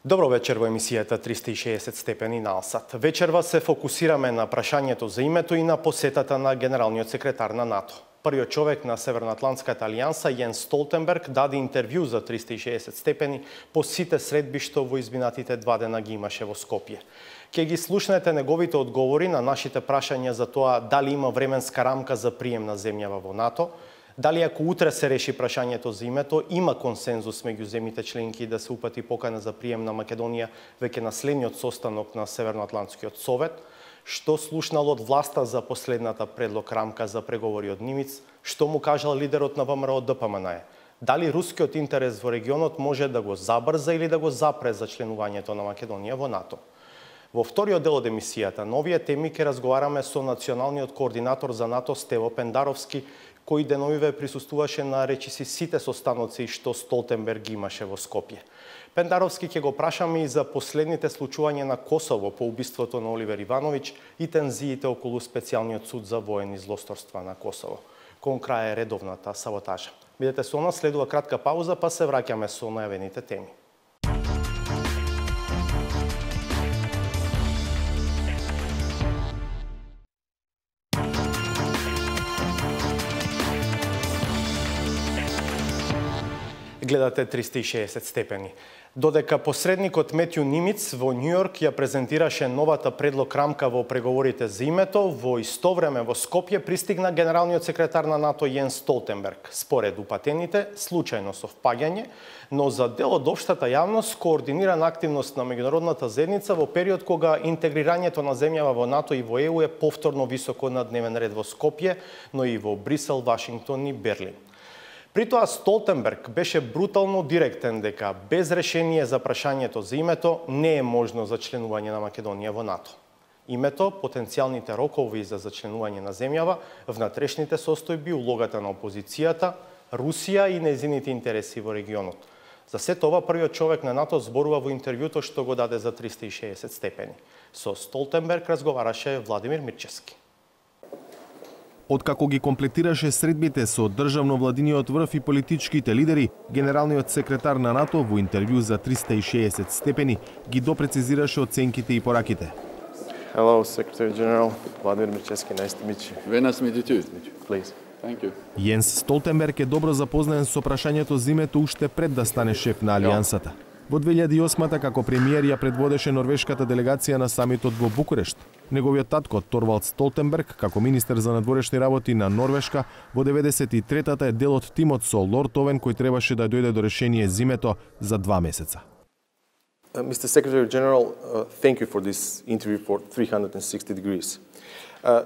Добро вечер во емисијата 360 степени на Алсат. Вечерва се фокусираме на прашањето за името и на посетата на генералниот секретар на НАТО. Првиот човек на Северноатлантската алијанса, Јенс Столтенберг, даде интервју за 360 степени по сите средби што во изминатите 2 дена ги имаше во Скопје. Ке ги слушнете неговите одговори на нашите прашања за тоа дали има временска рамка за прием на земјава во НАТО, дали ако утре се реши прашањето за името, има консензус меѓу земјите членки да се упати покана за прием на Македонија веќе на следниот состанок на Северноатлантскиот совет, што слушнало од власта за последната предлог рамка за преговори од Нимиц, што му кажал лидерот на ВМРО ДПМН, дали рускиот интерес во регионот може да го забрза или да го запре за членувањето на Македонија во НАТО. Во вториот дел од емисијата на овие теми ќе разговараме со националниот координатор за НАТО Стево Пендаровски, кој деновиве присуствуваше на речиси сите состаноци што Столтенберг имаше во Скопје. Пендаровски ќе го прашаме и за последните случувања на Косово по убиството на Оливер Ивановиќ и тензиите околу специјалниот суд за воени злосторства на Косово. Кон крај е редовната саботажа. Бидете со нас, следува кратка пауза, па се враќаме со најавените теми. Гледате 360 степени. Додека посредникот Метју Нимиц во Њујорк ја презентираше новата предлог рамка во преговорите за името, во исто време во Скопје пристигна генералниот секретар на НАТО Јенс Столтенберг. Според упатените, случајно совпаѓање, но за дел од општата јавност координирана активност на меѓународната заедница во период кога интегрирањето на земјава во НАТО и во ЕУ е повторно високо на дневен ред во Скопје, но и во Брисел, Вашингтон и Берлин. При тоа Столтенберг беше брутално директен дека без решение за прашањето за името не е можно за членување на Македонија во НАТО. Името, потенцијалните рокови за зачленување на земјава, внатрешните состојби, улогата на опозицијата, Русија и нејзините интереси во регионот. За сето ова првиот човек на НАТО зборува во интервјуто што го даде за 360 степени. Со Столтенберг разговараше Владимир Мирчевски. Откако ги комплетираше средбите со државно-владиниот врв и политичките лидери, генералниот секретар на НАТО во интервју за 360 степени ги допрецизираше оценките и пораките. Hello, Secretary General Vladimir Mirčevski. Nice to meet you. Very nice to meet you too. Please. Thank you. Јенс Столтенберг е добро запознаен со прашањето за името уште пред да стане шеф на алијансата. Во 2008 како премиер ја предводеше норвешката делегација на самитот во Букурешт. Неговиот татко Торвалд Столтенберг, како министер за надворешни работи на Норвешка, во 93-та е дел од тимот со Лорд Овен кој требаше да дојде до решение зимето за 2 месеца. Mr. Secretary General, thank you for this interview for 360 degrees.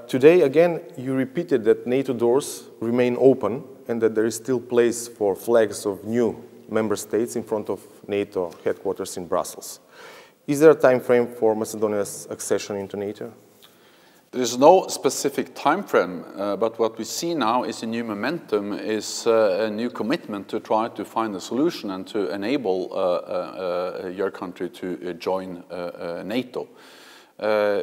Today, again, you repeated that NATO doors remain open and that there is still place for flags of new member states in front of NATO headquarters in Brussels. Is there a time frame for Macedonia's accession into NATO? There is no specific time frame, but what we see now is a new momentum, is a new commitment to try to find a solution and to enable your country to join NATO.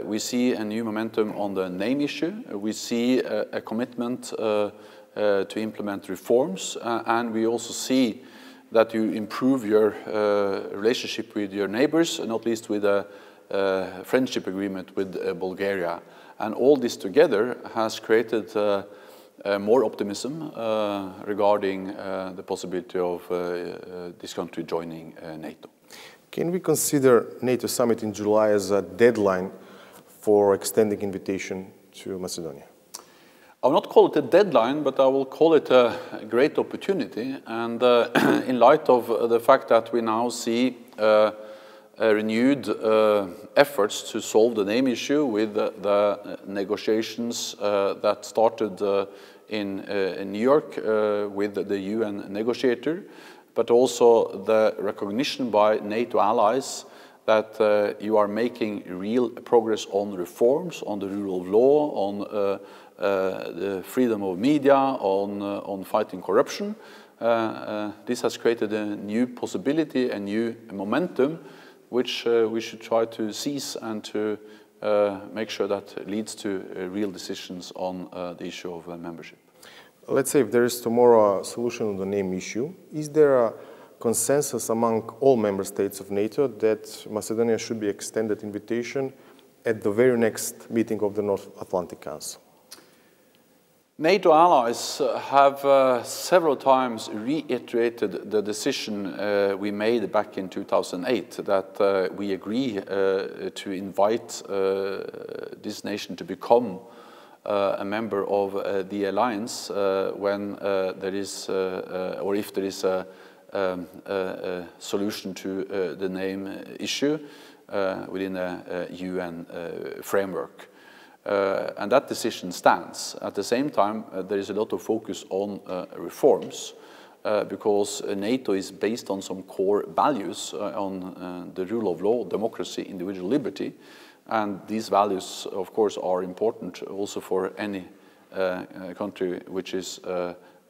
We see a new momentum on the name issue. We see a commitment to implement reforms, and we also see that you improve your relationship with your neighbors, not least with a friendship agreement with Bulgaria. And all this together has created more optimism regarding the possibility of this country joining NATO. Can we consider NATO summit in July as a deadline for extending invitation to Macedonia? I will not call it a deadline, but I will call it a great opportunity. And in light of the fact that we now see renewed efforts to solve the name issue with the negotiations that started in New York with the UN negotiator, but also the recognition by NATO allies that you are making real progress on reforms, on the rule of law, on the freedom of media, on fighting corruption. This has created a new possibility, a new momentum, which we should try to seize and to make sure that leads to real decisions on the issue of membership. Let's say if there is tomorrow a solution on the name issue, is there a consensus among all member states of NATO that Macedonia should be extended invitation at the very next meeting of the North Atlantic Council. NATO allies have several times reiterated the decision we made back in 2008 that we agree to invite this nation to become a member of the alliance when there is, or if there is a solution to the name issue within a UN framework. And that decision stands. At the same time, there is a lot of focus on reforms because NATO is based on some core values on the rule of law, democracy, individual liberty. And these values, of course, are important also for any country which is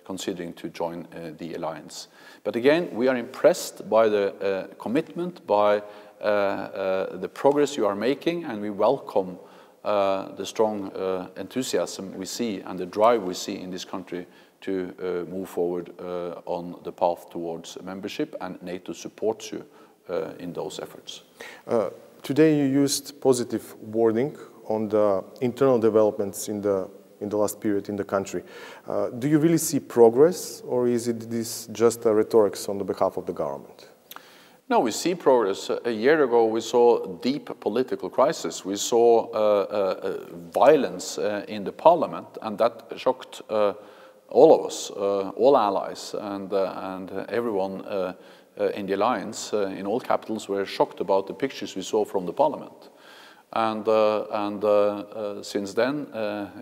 considering to join the alliance. But again, we are impressed by the commitment, by the progress you are making, and we welcome the strong enthusiasm we see and the drive we see in this country to move forward on the path towards membership, and NATO supports you in those efforts. Today you used positive wording on the internal developments in the last period in the country. Do you really see progress, or is this just a rhetoric on the behalf of the government? No, we see progress. A year ago, we saw deep political crisis. We saw violence in the parliament, and that shocked all of us, all allies, and everyone in the alliance, in all capitals, were shocked about the pictures we saw from the parliament. And since then,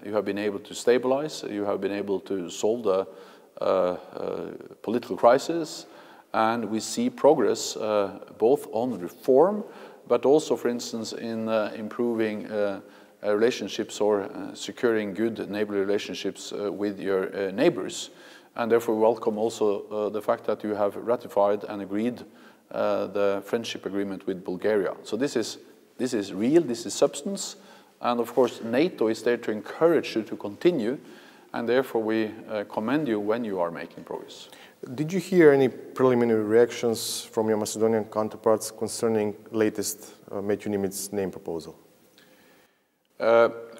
you have been able to stabilize, you have been able to solve the political crisis, and we see progress both on reform, but also, for instance, in improving relationships or securing good neighborly relationships with your neighbors. And therefore welcome also the fact that you have ratified and agreed the friendship agreement with Bulgaria. So this is real, this is substance, and of course NATO is there to encourage you to continue, and therefore we commend you when you are making progress. Did you hear any preliminary reactions from your Macedonian counterparts concerning latest Matthew Nimitz name proposal?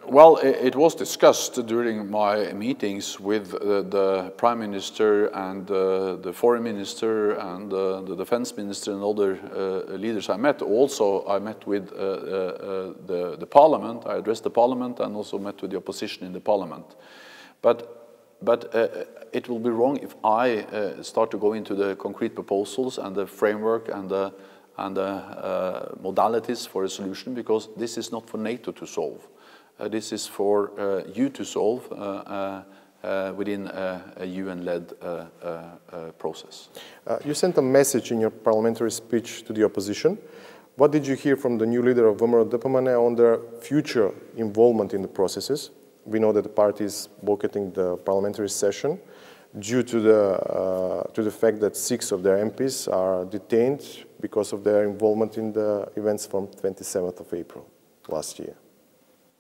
Well, it was discussed during my meetings with the Prime Minister and the Foreign Minister and the Defense Minister and other leaders I met. Also, I met with the Parliament, I addressed the Parliament, and also met with the opposition in the Parliament. But it will be wrong if I start to go into the concrete proposals and the framework and the modalities for a solution, because this is not for NATO to solve. This is for you to solve within a UN-led process. You sent a message in your parliamentary speech to the opposition. What did you hear from the new leader of VMRO Dipamane on their future involvement in the processes? We know that the party is boycotting the parliamentary session due to the fact that 6 of their MPs are detained because of their involvement in the events from 27th of April last year.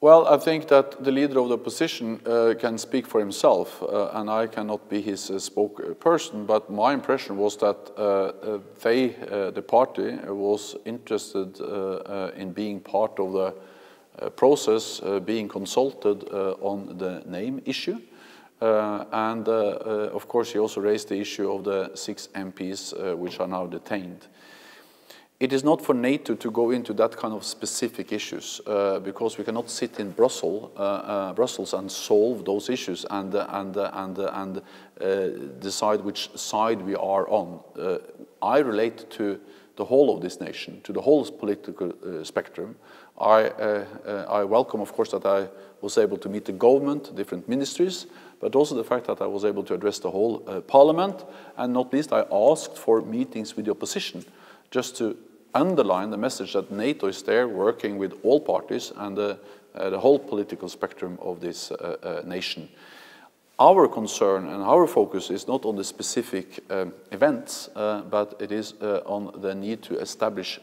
Well, I think that the leader of the opposition can speak for himself, and I cannot be his spokesperson, but my impression was that the party was interested in being part of the process, being consulted on the name issue. And of course, he also raised the issue of the 6 MPs which are now detained. It is not for NATO to go into that kind of specific issues because we cannot sit in Brussels and solve those issues and decide which side we are on. I relate to the whole of this nation, to the whole political spectrum. I welcome, of course, that I was able to meet the government, different ministries, but also the fact that I was able to address the whole parliament, and not least I asked for meetings with the opposition, just to underline the message that NATO is there working with all parties and the whole political spectrum of this nation. Our concern and our focus is not on the specific events, but it is on the need to establish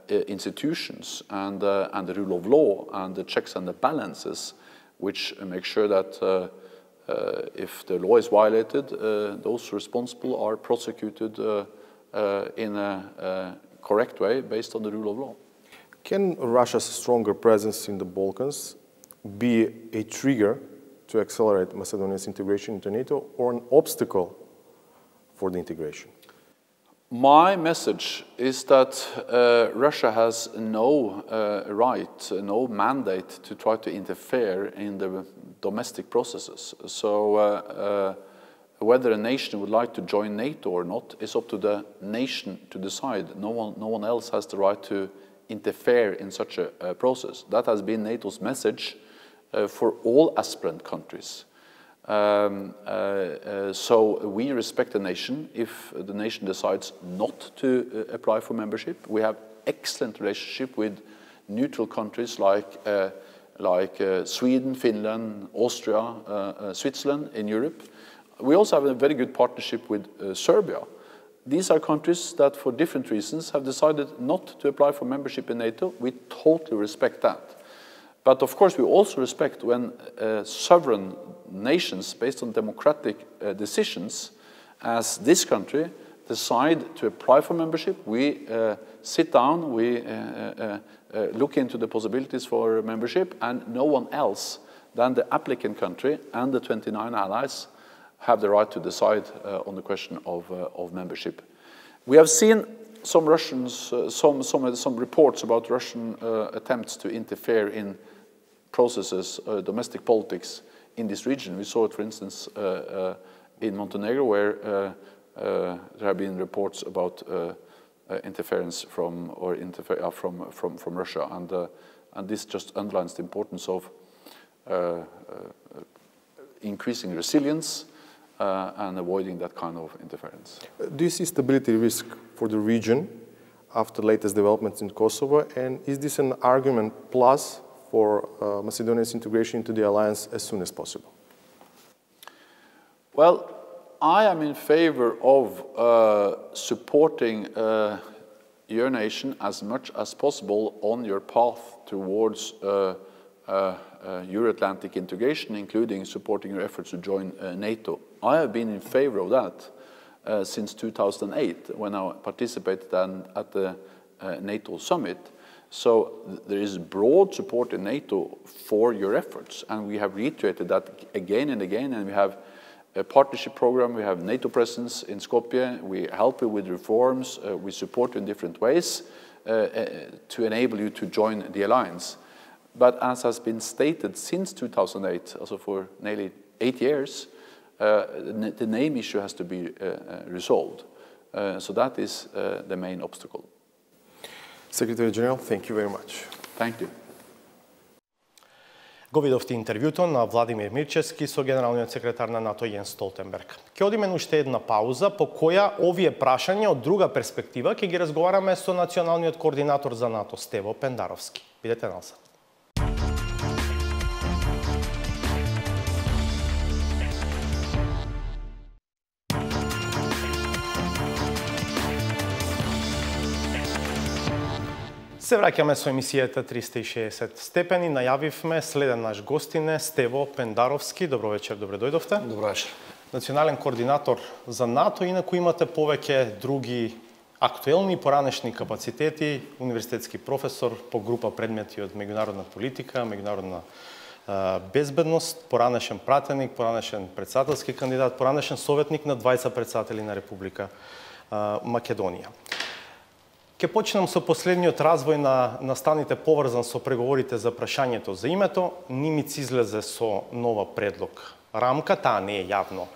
institutions and the rule of law and the checks and the balances which make sure that if the law is violated, those responsible are prosecuted in a correct way based on the rule of law. Can Russia's stronger presence in the Balkans be a trigger to accelerate Macedonia's integration into NATO or an obstacle for the integration? My message is that Russia has no right, no mandate to try to interfere in the domestic processes. So whether a nation would like to join NATO or not is up to the nation to decide. No one else has the right to interfere in such a process. That has been NATO's message for all aspirant countries. So we respect the nation if the nation decides not to apply for membership. We have excellent relationship with neutral countries like Sweden, Finland, Austria, Switzerland in Europe. We also have a very good partnership with Serbia. These are countries that for different reasons have decided not to apply for membership in NATO. We totally respect that. But of course we also respect when sovereign nations based on democratic decisions, as this country, decide to apply for membership. We sit down, we look into the possibilities for membership, and no one else than the applicant country and the 29 allies have the right to decide on the question of membership. We have seen some Russians, some reports about Russian attempts to interfere in processes, domestic politics in this region. We saw it, for instance, in Montenegro, where there have been reports about interference from Russia, and this just underlines the importance of increasing resilience and avoiding that kind of interference. Do you see stability risk for the region after latest developments in Kosovo, and is this an argument plus for Macedonia's integration into the alliance as soon as possible? Well, I am in favor of supporting your nation as much as possible on your path towards Euro-Atlantic integration, including supporting your efforts to join NATO. I have been in favor of that since 2008, when I participated at the NATO summit. So there is broad support in NATO for your efforts, and we have reiterated that again and again, and we have a partnership program, we have NATO presence in Skopje, we help you with reforms, we support you in different ways to enable you to join the alliance. But as has been stated since 2008, also for nearly 8 years, the name issue has to be resolved. So that is the main obstacle. Secretary General, thank you very much. Thank you. Го видовте интервјуто на Владимир Мирчевски со генералниот секретар на НАТО Јенс Столтенберг. Ќе одиме на уште една пауза по која овие прашања од друга перспектива ќе ги разговараме со националниот координатор за НАТО Стево Пендаровски. Бидете насад. Се враќаме со емисијата 360 степени. Најавивме следен наш гостин е Стево Пендаровски. Добро вечер, добре дојдовте. Добро вечер. Национален координатор за НАТО, инаку имате повеќе други актуелни и поранешни капацитети, универзитетски професор по група предмети од меѓународна политика, меѓународна безбедност, поранешен пратеник, поранешен председателски кандидат, поранешен советник на 20 председатели на Република Македонија. Ке почнем со последниот развој на настаните поврзан со преговорите за прашањето за името. Нимиц излезе со нова предлог рамка, таа не е јавно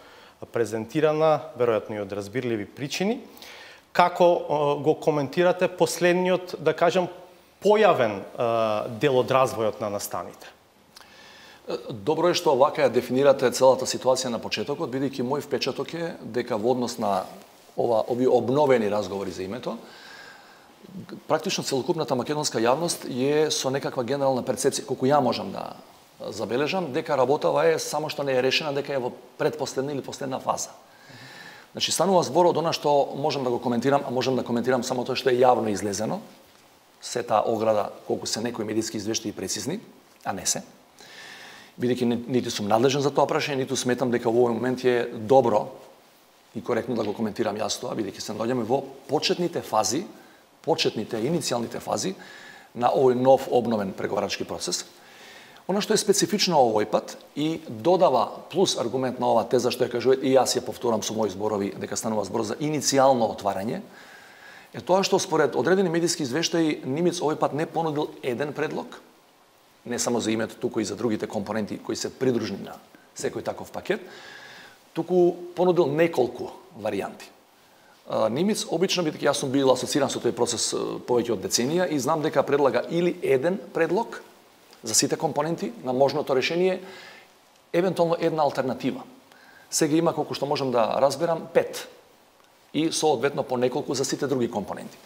презентирана, веројатно и од разбирливи причини. Како го коментирате последниот, да кажем, појавен дел од развојот на настаните? Добро е што вака ја дефинирате целата ситуација на почетокот, бидејќи мој впечаток е дека во однос на овие обновени разговори за името, практично целокупната македонска јавност е со некаква генерална перцепција, колку ја можам да забележам, дека работава е само што не е решена, дека е во предпоследна или последна фаза. Значи, станува збор од она што можам да го коментирам, а можам да коментирам само тоа што е јавно излезено, се таа ограда, колку се некои медиски извештаи прецизни, а не се. бидејќи нити сум надлежен за тоа прашање, ниту сметам дека во овој момент е добро и коректно да го коментирам јас тоа, бидејќи се наоѓаме во почетните фази, иницијалните фази на овој нов обновен преговарачки процес. Она што е специфично овој пат и додава плюс аргумент на оваа теза што ја кажувате и јас ја повторам со мои зборови дека станува збор за иницијално отварање, е тоа што според одредени медиски извештаи Нимец овој пат не понудил еден предлог, не само за името, туку и за другите компоненти кои се придружни на секој таков пакет, туку понудил неколку варијанти. Нимец обично, бидејќи јас сум бил асоциран со тој процес повеќе од деценија и знам дека предлага или еден предлог за сите компоненти на можното решение, евентуално една алтернатива. Сега има, колку што можам да разберам, 5 и соодветно по неколку за сите други компоненти.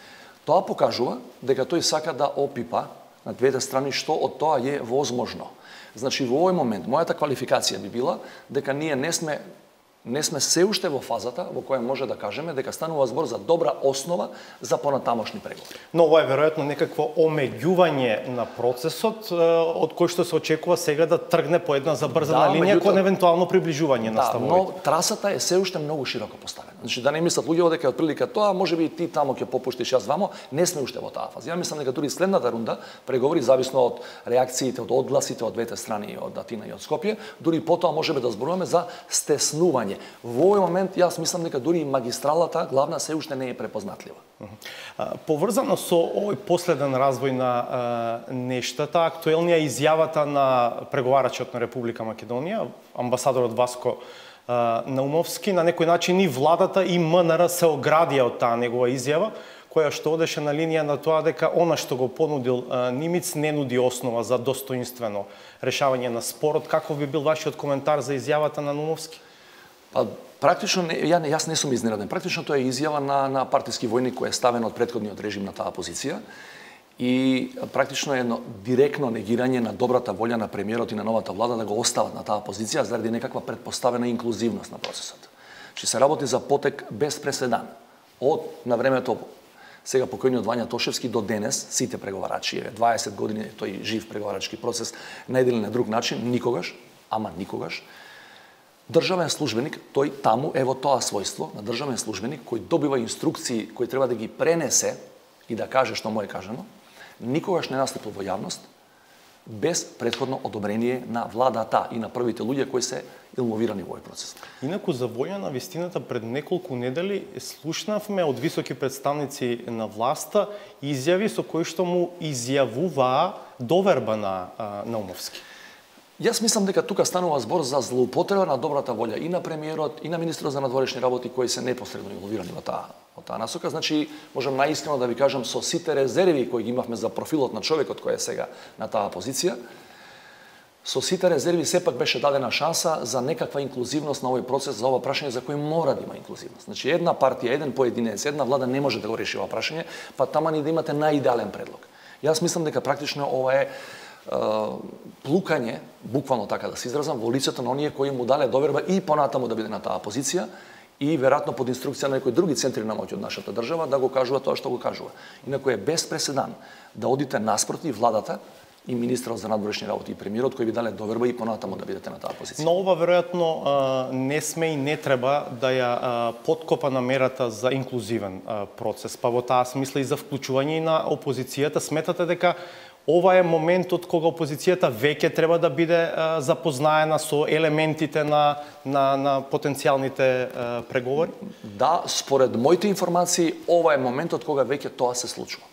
Тоа покажува дека тој сака да опипа на двете страни што од тоа е возможно. Значи, во овој момент, мојата квалификација би била дека ние не сме се уште во фазата во која може да кажеме дека станува збор за добра основа за понатамошни преговори. Но ова е веројатно некакво омеѓување на процесот од кој што се очекува сега да тргне по една забрзана линија кон евентуално приближување на ставовите. Но трасата е се уште многу широко поставена. Значи да не мислат луѓето дека отприлика тоа можеби и ти тамо ќе попуштиш, јас вамо, не сме уште во таа фаза. Ја мислам дека дури следната рунда преговори зависно од реакциите, од одгласите од двете страни, од Атина и од Скопје, дури потоа можеме да зборуваме за стеснување. Во овој момент јас мислам дека дури и магистралата главна се уште не е препознатлива. Поврзано со овој последен развој на нештата, актуелнија изјавата на преговарачот на Република Македонија, амбасадорот Васко Наумовски, на некој начин и владата и МНР се оградија од таа негова изјава, која што одеше на линија на тоа дека она што го понудил Нимец не нуди основа за достоинствено решавање на спорот. Каков би бил вашиот коментар за изјавата на Наумовски? Практично, јас не сум изненаден. Практично тоа е изјава на партиски војник кој е ставен од претходниот режим на таа позиција и практично е едно директно негирање на добрата волја на премиерот и на новата влада да го остават на таа позиција заради некаква предпоставена инклузивност на процесот. Че се работи за потек без преседан. Од на времето сега покојниот Вања Тошевски до денес сите преговарачи, 20 години тој жив преговарачки процес на еден или на друг начин, никогаш државен службеник, тој таму е во тоа својство на државен службеник кој добива инструкции кои треба да ги пренесе и да каже што му е кажано, никогаш не настапил во јавност без претходно одобрение на владата и на првите луѓе кои се инволвирани во овој процес. Инаку за воја на вистината пред неколку недели слушнавме од високи представници на власта изјави со кои што му изјавуваа доверба на Наумовски. Јас мислам дека тука станува збор за злоупотреба на добрата волја и на премиерот и на министерот за надворешни работи кои се непосредно инволвирани во таа насока. Значи, можам наискрено да ви кажам со сите резерви кои ги имавме за профилот на човекот кој е сега на таа позиција, со сите резерви сепак беше дадена шанса за некаква инклузивност на овој процес, за ова прашање за кој мора да има инклузивност. Значи, една партија, еден поединец, една влада не може да го реши ова прашање, па таман и да имате најидеален предлог. Јас мислам дека практично ова е плукање, буквално така да се изразам, во лицето на оние кои му дале доверба и понатаму да биде на таа позиција и веројатно под инструкција на некои други центри на моќ од нашата држава да го кажува тоа што го кажува. Инаку е без преседан да одите наспроти владата и министерот за надворешни работи и премиерот кои ви дале доверба и понатаму да бидете на таа позиција. Но ова веројатно не сме и не треба да ја подкопа намерата за инклузивен процес, па во таа смисла и за вклучување на опозицијата. Сметате дека ова е моментот кога опозицијата веќе треба да биде запознаена со елементите на потенцијалните преговори? Да, според моите информации, ова е моментот кога веќе тоа се случува.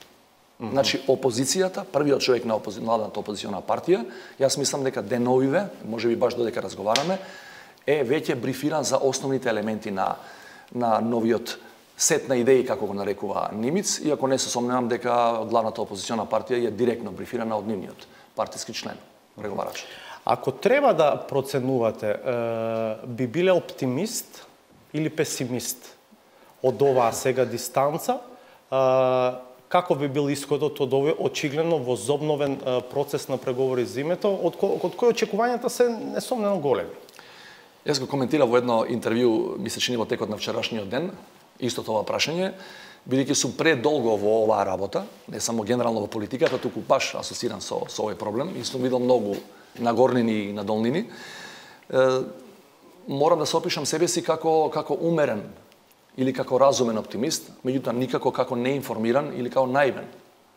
Значи, опозицијата, првиот човек на младата опозициона партија, јас мислам дека деновиве, можеби баш додека разговараме, е веќе брифиран за основните елементи на новиот сет на идеи, како го нарекува Нимец, иако не се сомневам дека главната опозициона партија е директно брифирана од нивниот партиски член, преговарач. Ако треба да проценувате, би биле оптимист или песимист од оваа сега дистанца, како би бил исходот од овој очигледно возобновен процес на преговори за името, од кој очекувањата се несомнено големи? Јас го коментирав во едно интервју, ми се чини во текот на вчерашниот ден, истото ова прашање, бидејќи сум предолго во оваа работа, не само генерално во политиката, туку баш асоциран со овој проблем и сум видел многу на горнини и на долнини. Морам да се опишам себе си како умерен или како разумен оптимист, меѓутоа никако како неинформиран или како наивен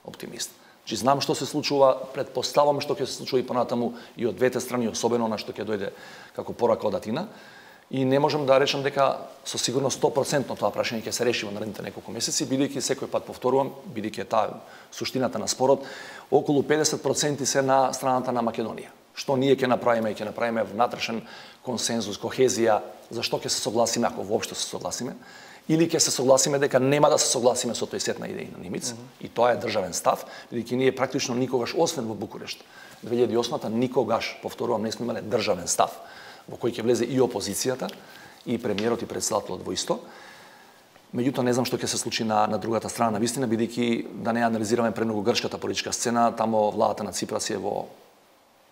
оптимист. Значи знам што се случува, претпоставам што ќе се случува и понатаму и од двете страни, особено на што ќе дојде како порака од Атина. И не можам да речам дека со сигурност 100% тоа прашање ќе се реши во наредните неколку месеци, бидејќи секој пат повторувам, бидејќи е таа суштината на спорот, околу 50% се на страната на Македонија. Што ние ќе направиме, ќе направиме внатрешен консензус, кохезија, за што ќе се согласиме ако воопшто се согласиме, или ќе се согласиме дека нема да се согласиме со тој сет на идеи на Нимиц, и тоа е државен став, бидејќи ние практично никогаш, освен во Букурешт, 2008-та никогаш, повторувам, не сме имале државен став, во кој ќе влезе и опозицијата, и премиерот и председателот во исто. Меѓутоа не знам што ќе се случи на другата страна на вистина, бидејќи да не анализираме премногу грчката политичка сцена, тамо владата на Ципрас е во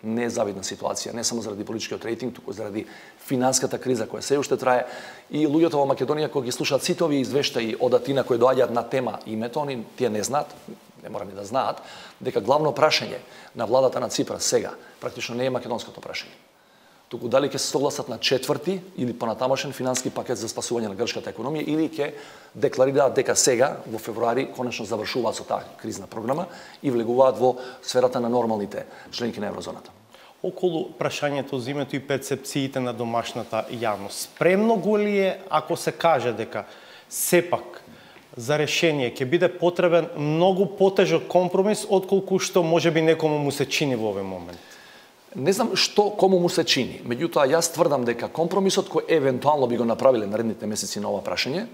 незавидна ситуација, не само заради политичкиот рейтинг, туку заради финанската криза која се уште трае, и луѓето во Македонија кога ги слушаат сите овие извештаи од Атина кои доаѓаат на тема името, они тие не знаат, не мора ни да знаат, дека главно прашање на владата на Ципрас сега практично не е македонското прашање. Туку дали ќе се согласат на четврти или понатамошен финански пакет за спасување на грчката економија или ќе декларираат дека сега во февруари конечно завршуваат со таа кризна програма и влегуваат во сферата на нормалните членки на еврозоната. Околу прашањето за името и перцепциите на домашната јавност, премногу ли е ако се каже дека сепак за решение ќе биде потребен многу потежок компромис отколку што можеби некому му се чини во овој момент? Не знам што кому му се чини, меѓутоа јас тврдам дека компромисот кој евентуално би го направиле наредните месеци на ова прашање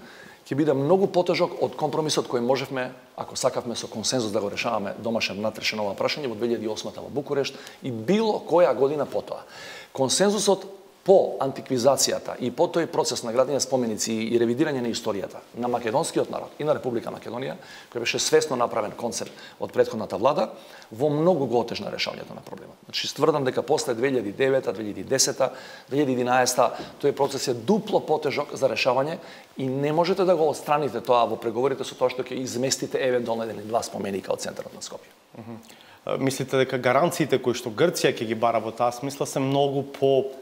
ќе биде многу потежок од компромисот кој можевме, ако сакавме со консензус да го решаваме домашен внатрешен ова прашање во 2008-та во Букурешт и било која година потоа. Консензусот по антиквизацијата и по тој процес на градење споменици и ревидирање на историјата на македонскиот народ и на Република Македонија, кој беше свесно направен концепт од претходната влада, во многу го отежна решавањето на проблемот. Значи, стврдам дека после 2009, 2010, 2011 тој процес е дупло потежок за решавање и не можете да го отстраните тоа во преговорите со тоа што ќе изместите евентуално еден или два споменика од центарот на Скопје. Мислите дека гаранциите кои што Грција ќе ги бара во таа смисла се многу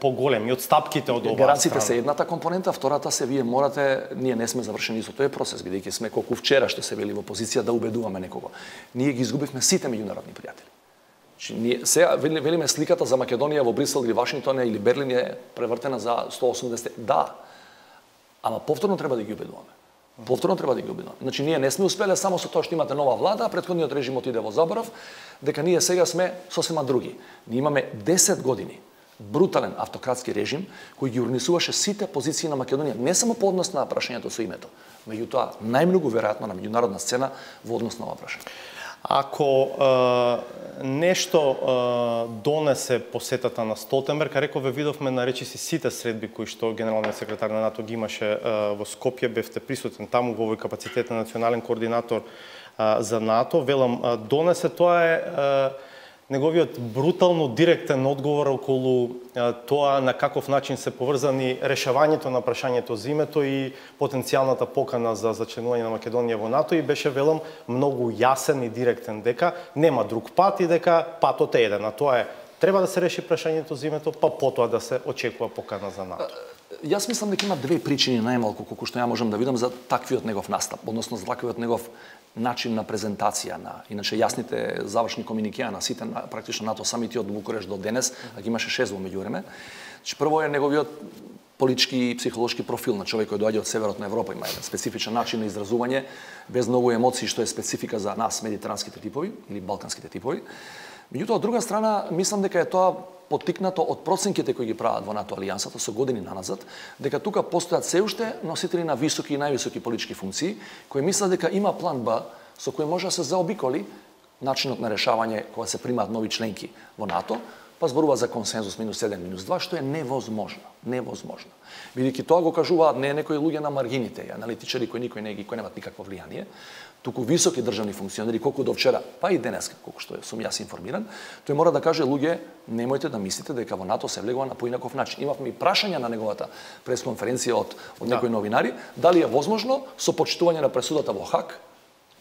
поголеми од стапките од оваа гаранциите се едната компонента, втората се вие морате, ние не сме завршени со тој процес, бидејќи сме колку вчера што се били во позиција да убедуваме некого. Ние ги изгубивме сите меѓународни пријатели. Значи ние сега велиме сликата за Македонија во Брисел или Вашингтон или Берлин е превртена за 180. Да. Ама повторно треба да ги убедуваме. Повторно треба да ги обидуваме. Значи ние не сме успеле само со тоа што имате нова влада, а претходниот режим отиде во заборав, дека ние сега сме сосема други. Ние имаме 10 години брутален автократски режим кој ги урнисуваше сите позиции на Македонија, не само по однос на прашањето со името, меѓутоа најмногу веројатно на меѓународна сцена во однос на ова прашање. Ако нешто донесе посетата на Столтенберг, рекове видовме на речиси сите средби кои што генералниот секретар на НАТО ги имаше во Скопје, бевте присутен таму во овој капацитет на национален координатор за НАТО, велам донесе тоа е неговиот брутално директен одговор околу тоа на каков начин се поврзани решавањето на прашањето за името и потенцијалната покана за членување на Македонија во НАТО и беше велам многу јасен и директен дека нема друг пат и дека патот е еден, а тоа е треба да се реши прашањето за името, па потоа да се очекува покана за НАТО. Јас мислам дека има две причини најмалку колку што ја можам да видам за таквиот негов настап, односно за таквиот негов начин на презентација на иначе јасните завршни комуникеа на сите практично НАТО самити од Букурешт до денес, а ги имаше 6 во меѓувреме. Значи прво е неговиот политички и психолошки профил на човек кој доаѓа од северот на Европа, има еден специфичен начин на изразување без многу емоции што е специфика за нас медитеранските типови или балканските типови. Меѓутоа, од друга страна, мислам дека е тоа поттикнато од проценките кои ги прават во НАТО алијансата со години наназад, дека тука постојат се уште носители на високи и највисоки политички функции, кои мислат дека има план Б со кој може да се заобиколи начинот на решавање кога се примаат нови членки во НАТО, па зборува за консензус -1, -2, што е невозможно. Невозможно. Бидејќи тоа го кажуваат не некои луѓе на маргините, аналитичари кои кои немаат никакво влијание, туку високи државни функционери, колку до вчера, па и денеска, колку што сум јас информиран, тој мора да каже луѓе, немојте да мислите дека во НАТО се влегува на поинаков начин. Имавме и прашања на неговата пресконференција од некои новинари, дали е возможно со почитување на пресудата во Хаг,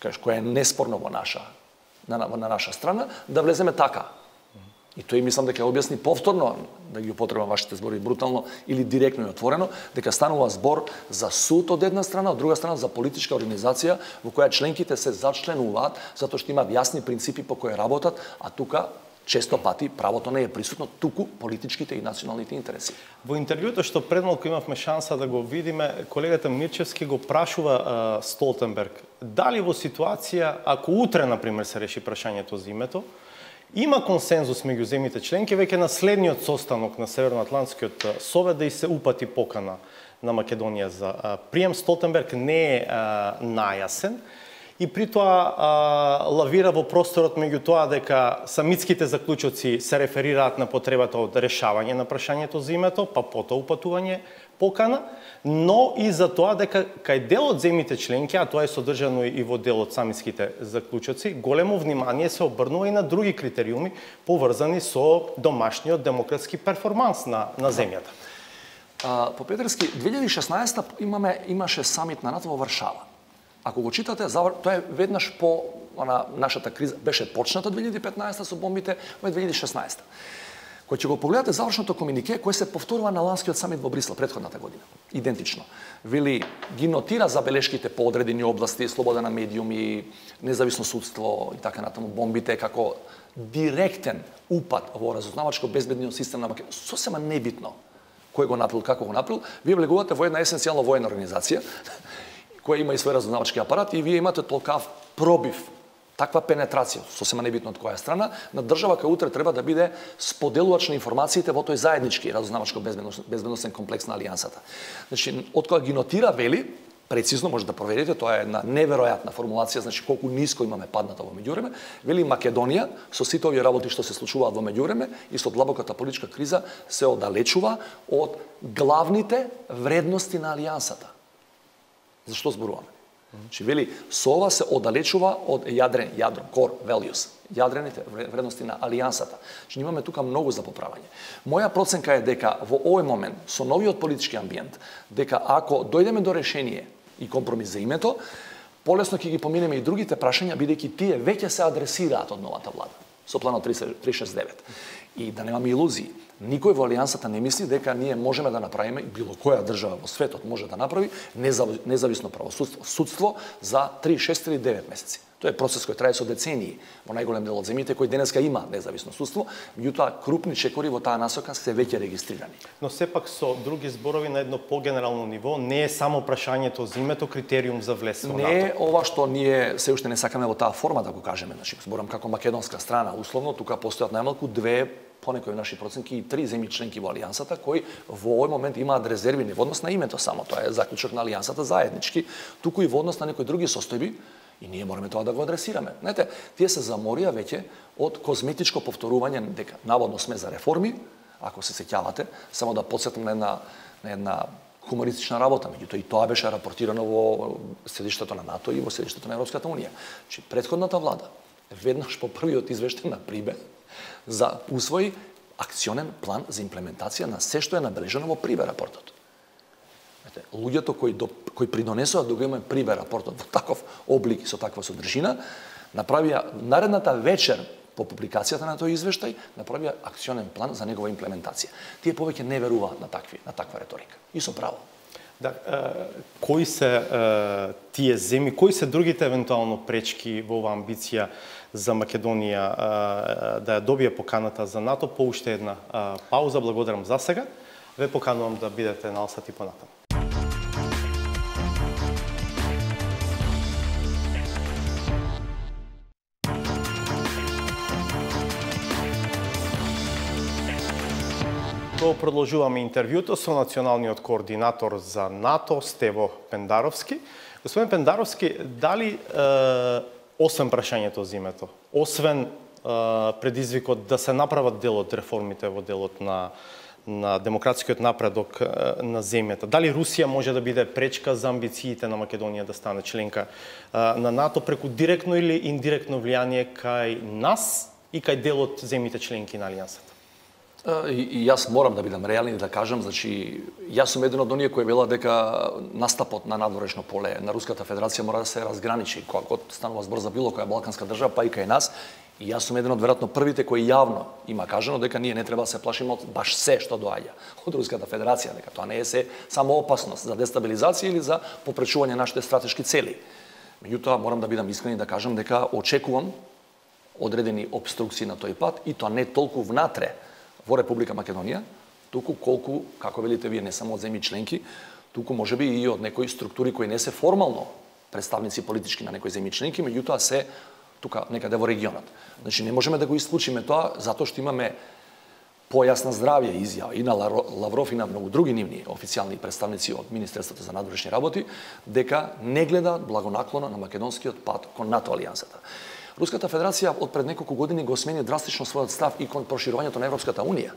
која е неспорно во наша страна, да влеземе така. И тој мислам дека објасни повторно, да ги употребам вашите збори брутално или директно и отворено, дека станува збор за суд од една страна, од друга страна за политичка организација во која членките се зачленуваат затоа што имаат јасни принципи по кои работат, а тука често пати правото не е присутно, туку политичките и националните интереси. Во интервјуто што пред малку имавме шанса да го видиме, колегата Мирчевски го прашува Столтенберг дали во ситуација, ако утре, например, се реши прашањето за името, има консензус меѓу земјите членки веќе на следниот состанок на Северноатлантскиот совет да и се упати покана на Македонија за прием. Столтенберг не е најасен и при тоа лавира во просторот меѓу тоа дека самитските заклучоци се реферираат на потребата од решавање на прашањето за името, па потоа упатување покана, но и за тоа дека кај дел од земјите членки, а тоа е содржано и во дел од самитските заклучоци, големо внимание се обрнува и на други критериуми поврзани со домашниот демократски перформанс на земјата. По Петерски, 2016 имаше самит на НАТО во Варшава. Ако го читате, тоа е веднаш по нашата криза, беше почната 2015 со бомбите, во 2016. Кој ќе го погледате завршното комунике, кој се повторува на ланскиот самит во Брисел претходната година. Идентично. Вели, ги нотира забелешките по одредени области, слобода на медиуми, независно судство и така натаму, бомбите како директен упад во разузнавачко безбедниот систем на Македонија. Сосема небитно кој го направил, како го направил. Вие влегувате во една есенцијална воена организација, која има и свој разузнавачки апарат и вие имате толкав пробив, таква пенетрација, сосема небитно од која страна, на држава која утре треба да биде споделувач на информациите во тој заеднички разузнавачко безбедносен комплекс на Алијансата. Значи, од кога ги нотира, вели, прецизно може да проверите, тоа е една неверојатна формулација, значи колку ниско имаме падната во меѓувреме, вели Македонија со сите овие работи што се случуваат во меѓувреме и со длабоката политичка криза се оддалечува од главните вредности на Алијансата. Зашто зборуваме? Значи, вели, со ова се оддалечува од јадром, core values, јадрените вредности на Алијансата. Значи, имаме тука многу за поправање. Моја проценка е дека во овој момент, со новиот политички амбиент, дека ако дојдеме до решение и компромис за името, полесно ќе ги поминеме и другите прашања, бидејќи тие веќе се адресираат од новата влада, со планот 369. И да немаме илузии, никој во Алијансата не мисли дека ние можеме да направиме, било која држава во светот може да направи, независно правосудство, судство за 3, 6 или 9 месеци. Тоа е процес кој трае со децении во најголем дел од земјите кои денеска има независно судство, меѓутоа крупни чекори во таа насока се веќе регистрирани. Но сепак со други зборови на едно погенерално ниво, не е само прашањето за името критериум за влез во НАТО. Не е ова што ние се уште не сакаме во таа форма да го кажеме, значи зборам како македонска страна, условно тука постојат најмалку две, по некои наши проценки и 3 земји членки во Алијансата кои во овој момент имаат резерви не во однос на името само, тоа е заклучок на Алијансата заеднички, туку и во однос на некои други состојби. И ние мораме тоа да го адресираме. Знаете, тие се заморија веќе од козметичко повторување дека наводно сме за реформи, ако се сеќавате, само да потсетам на една хумористична работа, меѓутоа и тоа беше рапортирано во седиштето на НАТО и во седиштето на Европската унија. Че предходната влада веднаш по првиот извештај на Прибе за усвои акционен план за имплементација на се што е набележано во Прибе рапортот. Луѓето кои придонесоа да го имаме Прибе рапортот во таков облик и со таква содржина, направија наредната вечер по публикацијата на тој извештај, направија акционен план за негова имплементација. Тие повеќе не веруваат на таква реторика. И со право. Да, кои се тие земји, кои се другите евентуално пречки во оваа амбиција за Македонија да ја добие поканата за НАТО? По уште една пауза, благодарам за сега. Ве поканувам да бидете на Алсат и понатаму. Продолжуваме интервјуто со националниот координатор за НАТО Стево Пендаровски. Господин Пендаровски, дали освен прашањето за името, освен предизвикот да се направат дел од реформите во делот на демократскиот напредок на земјата, дали Русија може да биде пречка за амбициите на Македонија да стане членка на НАТО преку директно или индиректно влијание кај нас и кај дел од земјите членки на Алијансата? И јас морам да бидам реален и да кажам, значи, јас сум еден од оние кои вела дека настапот на надворешно поле на Руската Федерација мора да се разграничи, кога станува збор за било која балканска држава, па и кај нас, И јас сум еден од веројатно првите кои јавно има кажано дека ние не треба да се плашиме од баш се што доаѓа од Руската Федерација, дека тоа не е се само опасност за дестабилизација или за попречување нашите стратешки цели. Меѓутоа, морам да бидам искрен и да кажам дека очекувам одредени обструкции на тој пат и тоа не толку внатре во Република Македонија, туку колку, како велите вие, не само од земји членки, туку можеби и од некои структури кои не се формално представници политички на некои земји членки, меѓутоа се тука некаде во регионот. Значи не можеме да го исклучиме тоа затоа што имаме појасна здравје изјава и на Лавров и на многу други нивни официјални представници од Министерството за надворешни работи дека не гледа благонаклоно на македонскиот пат кон НАТО алијансата. Руската Федерација од пред неколку години го смени драстично својот став и кон проширувањето на Европската унија.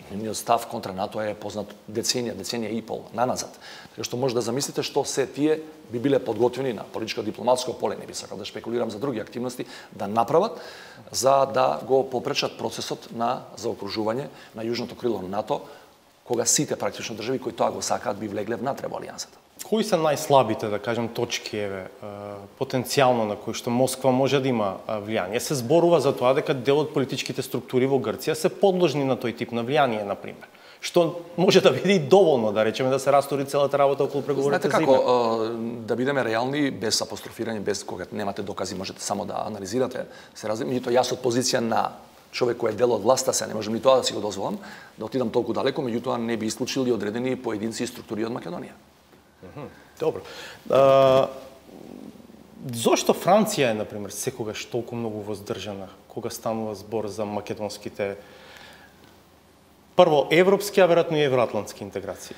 Нивниот став контра НАТО е познат деценија и пол наназад. Така што може да замислите што се тие би биле подготвени на политичко-дипломатско поле, не би сакал да шпекулирам за други активности, да направат за да го попречат процесот на заокружување на јужното крило на НАТО, кога сите практично држави кои тоа го сакаат би влегле внатре во алијансата. Кои се најслабите, да кажем, точки потенцијално на кои што Москва може да има влијание? Се зборува за тоа дека дел од политичките структури во Грција се подложни на тој тип на влијание, например. Што може да биде и доволно, да речеме, да се растори целата работа околу преговорите за името. Да бидеме реални, без апострофирање, без кога немате докази, можете само да анализирате. Меѓутоа, јас од позиција на човек кој е дел од власта, се не можам ни тоа да си го дозволам, да отидам толку далеко, меѓутоа не би исклучил и одредени поединци и структури од Македонија. Добро. Зошто Франција е, например, секогаш толку многу воздржана кога станува збор за македонските прво европски, а веројатно и евроатлантски интеграции?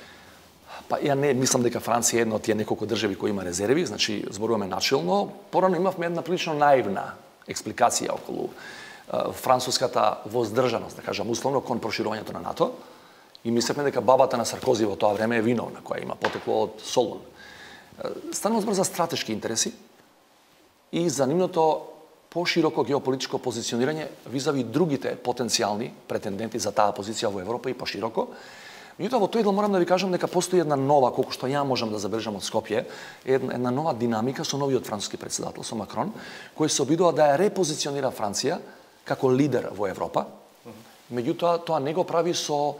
Па ја не мислам дека Франција е една од тие неколку држави кои има резерви, значи зборуваме начелно. Порано имавме една прилично наивна експликација околу француската воздржаност, да кажам условно, кон проширувањето на НАТО. И мислевме дека бабата на Саркози во тоа време е виновна, која има потекло од Солун. Станува збор за стратешки интереси и за нивното пошироко геополитичко позиционирање визави другите потенцијални претенденти за таа позиција во Европа и пошироко. Меѓутоа, во тој дел морам да ви кажам дека постои една нова, колку што ја можам да забележам од Скопје, една нова динамика со новиот француски претседател, со Макрон, кој се обидува да ја репозиционира Франција како лидер во Европа. Меѓутоа, тоа не го прави со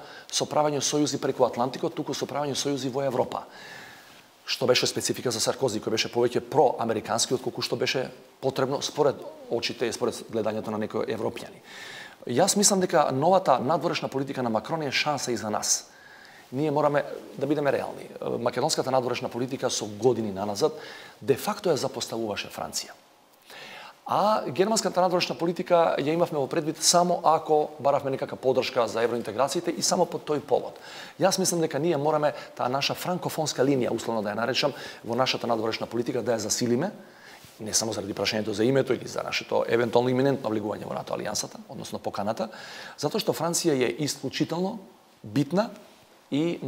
правење сојузи преку Атлантикот, туку со правење сојузи во Европа. Што беше специфика за Саркози, кој беше повеќе проамерикански, отколку што беше потребно според очите и според гледањето на некои европјани. Јас мислам дека новата надворешна политика на Макрон е шанса и за нас. Ние мораме да бидеме реални. Македонската надворешна политика со години наназад де факто ја запоставуваше Франција. А германската надворешна политика ја имавме во предвид само ако баравме некака подршка за евроинтеграциите и само по тој повод. Јас мислам дека ние мораме таа наша франкофонска линија, условно да ја наречам, во нашата надворешна политика да ја засилиме, не само заради прашањето за името или за нашето евентуално иминентно влегување во НАТО алијансата, односно поканата, затоа што Франција е исклучително битна и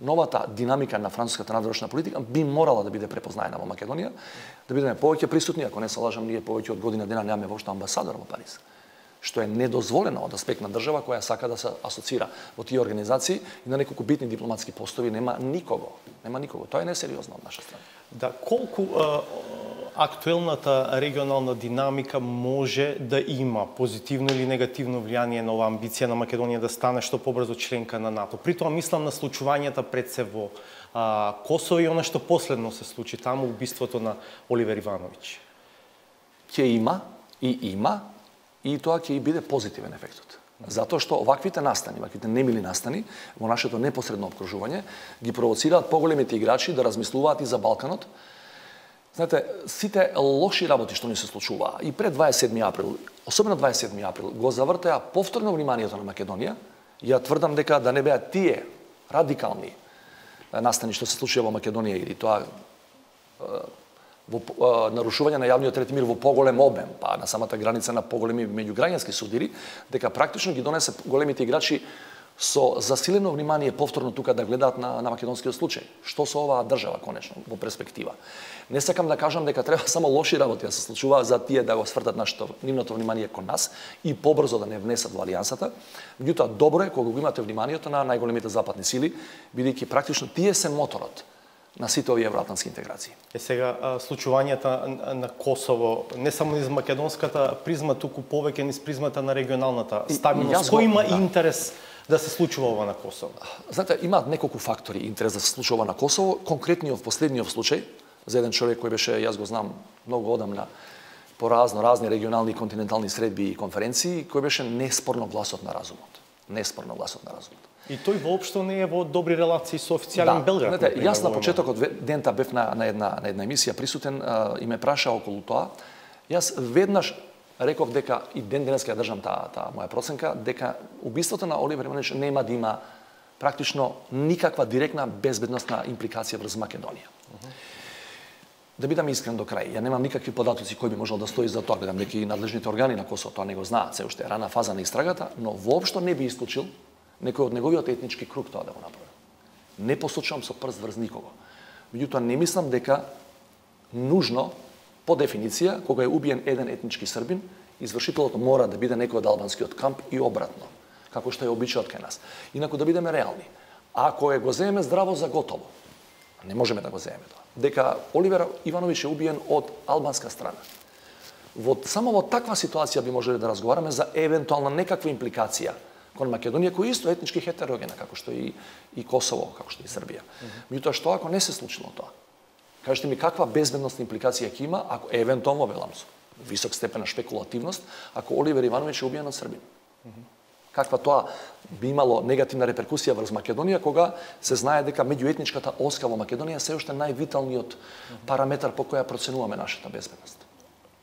новата динамика на француската надворешна политика би морала да биде препознаена во Македонија, да бидеме повеќе присутни, ако не се лажам, ние повеќе од година дена немаме воопшто амбасадор во Париз, што е недозволено од аспект на држава која сака да се асоцира во тие организации и на неколку битни дипломатски постови нема никого. Тоа е несериозно од наша страна. Да, колку актуелната регионална динамика може да има позитивно или негативно влијание на оваа амбиција на Македонија да стане што побрзо членка на НАТО? При тоа мислам на случувањата пред се во Косово и она што последно се случи таму, убиството на Оливер Ивановиќ. Ќе има и тоа ќе и биде позитивен ефектот. Затоа што оваквите немили настани во нашето непосредно обкружување ги провоцираат поголемите играчи да размислуваат и за Балканот. Знаете, сите лоши работи што ни се случуваа и пред 27 април, особено 27 април, го завртеа повторно вниманието на Македонија. Ја тврдам дека да не беа тие радикални настани што се случија во Македонија или тоа нарушување на јавниот ред и мир во поголем обем, па на самата граница на поголеми меѓуграѓански судири, дека практично ги донесе големите играчи со засилено внимание повторно тука да гледаат на македонскиот случај. Што со оваа држава конечно во перспектива. Не сакам да кажам дека треба само лоши работи да се случуваат за тие да го свртат нивното внимание кон нас и побрзо да не внесат во алијансата. Меѓутоа добро е кога го имате вниманието на најголемите западни сили, бидејќи практично тие се моторот на сите овие евроатлантски интеграции. Сега, случувањата на Косово, не само низ македонската призма, туку повеќе низ призмата на регионалната стабилност. Кој има интерес да се случува ова на Косово? Знаете, имаат неколку фактори интерес да се случува на Косово. Конкретниот последниот случај, за еден човек кој беше, јас го знам многу одамна, по разни регионални и континентални средби и конференции, кој беше неспорно гласот на разумот. Неспорно гласот на разумот. И тој воопшто не е во добри релации со официјален Белград. Знаете, јас на почетокот дента бев на една емисија присутен и ме праша околу тоа. Јас веднаш реков дека и денеска ја држам таа моја проценка, дека убиството на Оливер Ивановиќ нема да има практично никаква директна безбедносна импликација врз Македонија. Да бидам искрен до крај, ја немам никакви податоци кој би можел да стои за тоа, гледам дека и надлежните органи на Косово тоа не го знаат, се уште е рана фаза на истрагата, но воопшто не би исклучил некој од неговиот етнички круг тоа да го направи. Не посочувам со прст врз никого. Меѓутоа не мислам дека нужно по дефиниција кога е убиен еден етнички србин, извршителот мора да биде некој од албанскиот камп и обратно, како што е обичајот кај нас. Инаку да бидеме реални, ако го земеме здраво за готово, не можеме да го земеме тоа, дека Оливер Ивановиќ е убиен од албанска страна. Само во таква ситуација би можеле да разговараме за евентуална некаква импликација кон Македонија, која исто етнички хетерогена, како што и Косово, како што и Србија. Меѓутоа, што ако не се случило тоа? Кажете ми каква безбедносна импликација ќе има, ако евентуално, велам, со висок степен на шпекулативност, ако Оливер Ивановиќ е убиен од Србин? Каква тоа би имало негативна реперкусија врз Македонија, кога се знае дека меѓуетничката оска во Македонија се уште највиталниот параметар по која проценуваме нашата безбедност.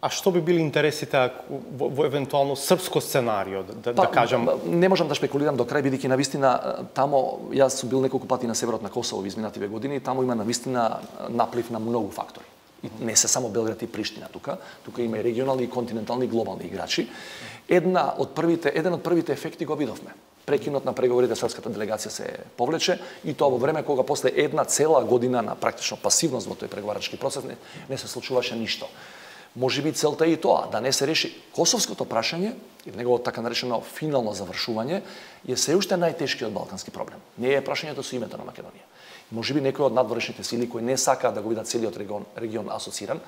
А што би били интересите во евентуално српско сценарио, да кажам? Не можам да шпекулирам до крај, бидејќи навистина тамо, јас сум бил неколку пати на северот на Косово во изминативе години, и тамо има навистина наплив на многу фактори. И не се само Белград и Приштина тука има и регионални, и континентални, и глобални играчи. Еден од првите ефекти го видовме. Прекинот на преговорите, српската делегација се повлече, и тоа во време кога после една цела година на практично пасивност во тој преговарачки процес не се случуваше ништо. Може би целта е и тоа, да не се реши косовското прашање и неговото така наречено финално завршување е се уште најтешкиот балкански проблем. Не е прашањето со името на Македонија. Може би некои од надворешните сили кои не сакаат да го видат целиот регион асоциран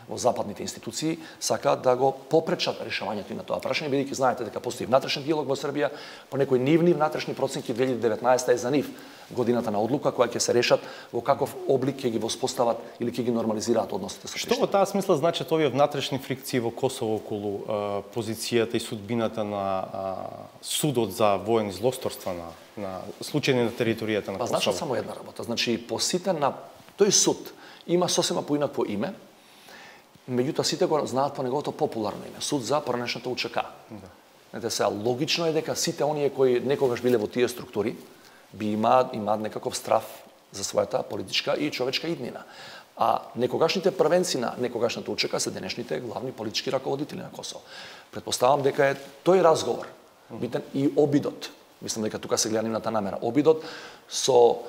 во западните институции, сакаат да го попречат решавањето и на тоа прашање, бидејќи знаете дека постои внатрешен диалог во Србија, по некои нивни внатрешни проценки 2019 е за нив годината на одлука која ќе се решат во каков облик ќе ги воспостават или ќе ги нормализираат односите со Приштина. Што во таа смисла значат овие внатрешни фрикции во Косово околу позицијата и судбината на судот за воени злосторства на случаи на територијата на Косово? Значат само една работа. Значи, по сите на тој суд има сосема поинакво име, меѓутоа сите го знаат по неговото популарно име, суд за поранешната УЧК. Знаете, сега логично е дека сите оние кои некогаш биле во тие структури би имаат некаков страв за својата политичка и човечка иднина. А некогашните првенци на некогашната УЧК се денешните главни политички раководители на Косово. Претпоставам дека е тој разговор битен и обидот. Мислам дека тука се гледа нивната намера. Обидот со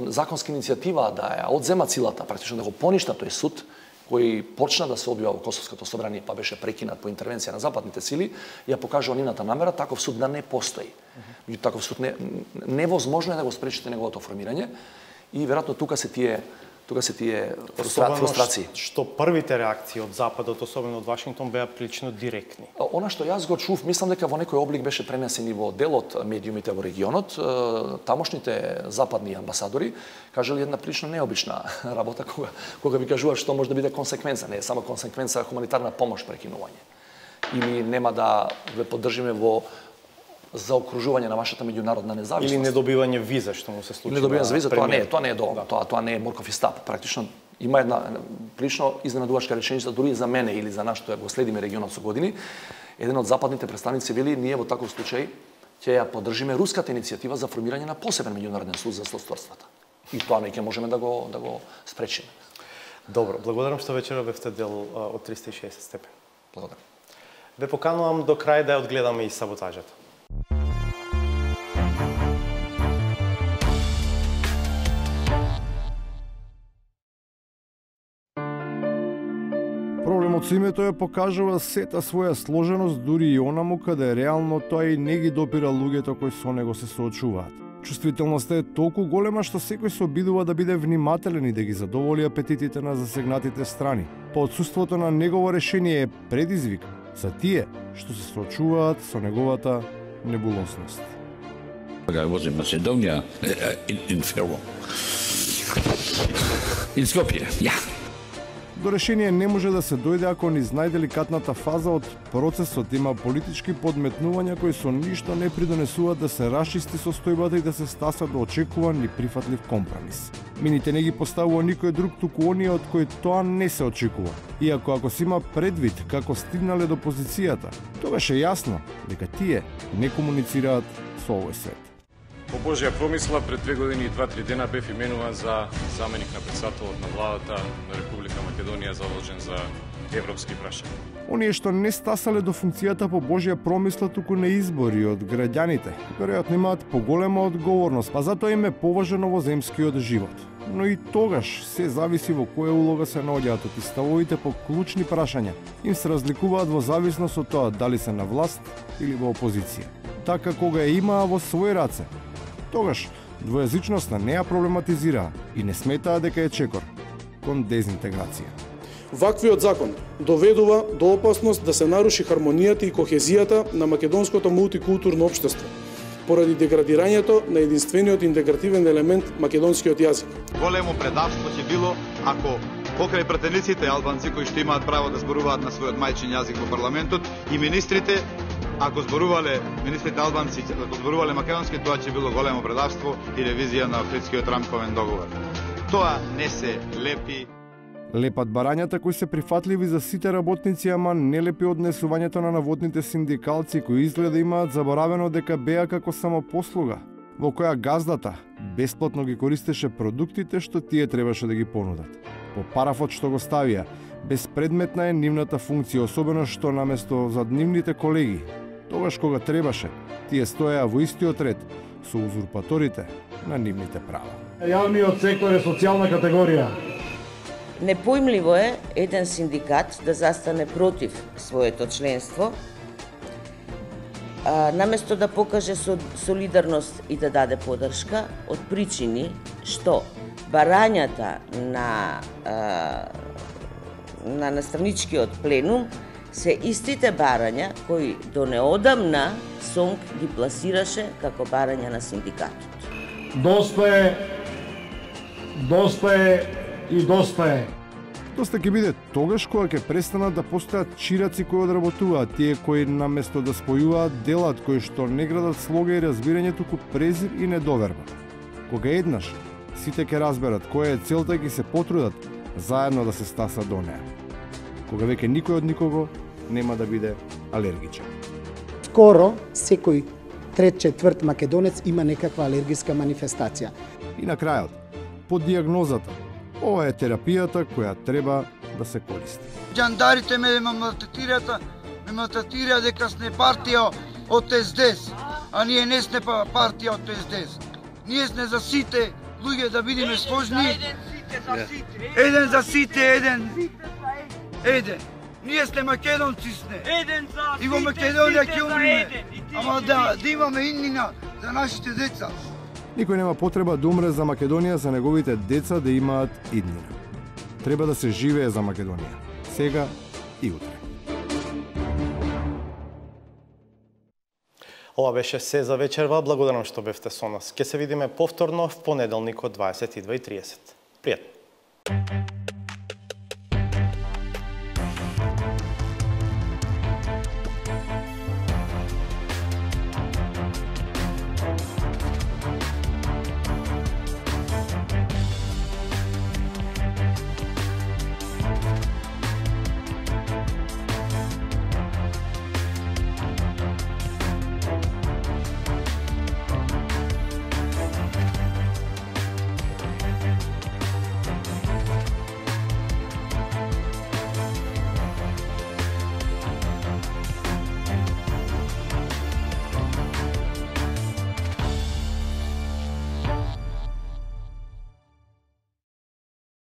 законска иницијатива да ја одземат силата, практично да го поништа тој суд кој почна да се одвива во Косовското собрание, па беше прекинат по интервенција на западните сили, ја покажува нивната намера, таков суд да не постои. Меѓутоа таков суд невозможно е да го спречите неговото формирање и веројатно тука се тие фрустрации. Што првите реакции од Западот, особено од Вашингтон, беа прилично директни. Она што јас го чув, мислам дека во некој облик беше пренесен и во дел од медиумите во регионот. Тамошните западни амбасадори кажале една прилично необична работа кога ви кажуваат што може да биде консеквенца, не е само консеквенца хуманитарна помош прекинување. Или нема да ве поддржиме во заокружување на вашата меѓународна независност. Или недобивање виза, што му се случи. Недобивање виза, тоа не е доволно. Тоа не е морков и стап. Практично има една прилично изненадувачка реченица дури за мене или за нас што го следиме регионот со години. Еден од западните представници вели ние во таков случај ќе ја поддржиме руската иницијатива за формирање на посебен меѓународен суд за злосторствата. И тоа не ќе можеме да го спречиме. Добро, благодарам што вечера бевте дел од 360 степени. Благодарам. Ве поканувам до крај да ја одгледаме и саботажата. Проблемот со името ја покажува сета своја сложеност, дури и онаму каде реално тоа и не ги допира луѓето кои со него се соочуваат. Чувствителноста е толку голема што секој се обидува да биде внимателен и да ги задоволи апетитите на засегнатите страни. Па отсуството на негово решение е предизвик за тие што се соочуваат со неговата небулозност. I was in Macedonia, in Pharaoh. In Skopje, yeah. До решение не може да се дојде ако низ најделикатната фаза од процесот има политички подметнувања кои со ништо не придонесуваат да се расчисти состојбата и да се стаса до очекуван и прифатлив компромис. Мините не ги поставува никој друг, туку оние од кои тоа не се очекува. Иако ако се има предвид како стигнале до позицијата, тогаш е јасно дека тие не комуницираат со овој свет. По Божја промисла, пред 2 години и 2-3 дена бев именуван за заменик на председателот на владата на Република Македонија задолжен за европски прашања. Оние што не стасале до функцијата по Божја промисла туку на избори од граѓаните, веројатно имаат поголема одговорност, па затоа им е поважен овоземскиот живот. Но и тогаш се зависи во која улога се наоѓаат и ставовите по клучни прашања им се разликуваат во зависност од тоа дали се на власт или во опозиција. Така кога ја имаа во своји раце, тогаш двојазичноста не ја проблематизираа и не сметаа дека е чекор кон дезинтеграција. Ваквиот закон доведува до опасност да се наруши хармонијата и кохезијата на македонското мултикултурно општество, поради деградирањето на единствениот интегративен елемент македонскиот јазик. Големо предавство ќе било ако покрај пратениците албанци кои што имаат право да зборуваат на својот мајчин јазик во парламентот и министрите, ако зборувале министрите албанци, ако зборувале македонски, тоа ќе било големо предавство и ревизија на Охридскиот рамковен договор. Тоа не се лепи. Лепат барањата кои се прифатливи за сите работници, ама не лепи однесувањето на наводните синдикалци кои изгледа имаат заборавено дека беа како самопослуга, во која газдата бесплатно ги користеше продуктите што тие требаше да ги понудат. По парафот што го ставија, безпредметна е нивната функција, особено што наместо за нивните колеги, тогаш кога требаше, тие стоеа во истиот ред со узурпаторите на нивните права. Јавниот сектор е социјална категорија. Непојмливо е еден синдикат да застане против своето членство, наместо да покаже солидарност и да даде поддршка, од причини што барањата на настраничкиот пленум се истите барања кои до неодамна СОНК ги пласираше како барања на синдикатот. Доста е и доста е. Доста ќе биде тогаш кога ќе престанат да постојат чираци кои одработуваат, тие кои наместо да спојуваат делат кои што не градат слога и разбирање, туку презир и недоверба. Кога еднаш сите ќе разберат која е целта и ќе се потрудат заедно да се стаса до неа. Кога веќе никој од никого нема да биде алергичен. Скоро секој трет-четврт македонец има некаква алергиска манифестација. И на крајот, под диагнозата, ова е терапијата која треба да се користи. Џандарите ме малтретираа дека сме партија од СДС, а ние не сме партија од СДС. Ние сме за сите луѓе да бидеме сложни. Еден за сите, еден. Ние сме македонци сме. И во Македонија ќе умреме. Ама да имаме иднина за нашите деца. Никој нема потреба да умре за Македонија, за неговите деца да имаат иднина. Треба да се живее за Македонија. Сега и утре. Ова беше се за вечерва. Благодарам што бевте со нас. Ке се видиме повторно в понеделник од 22:30. Пријатно.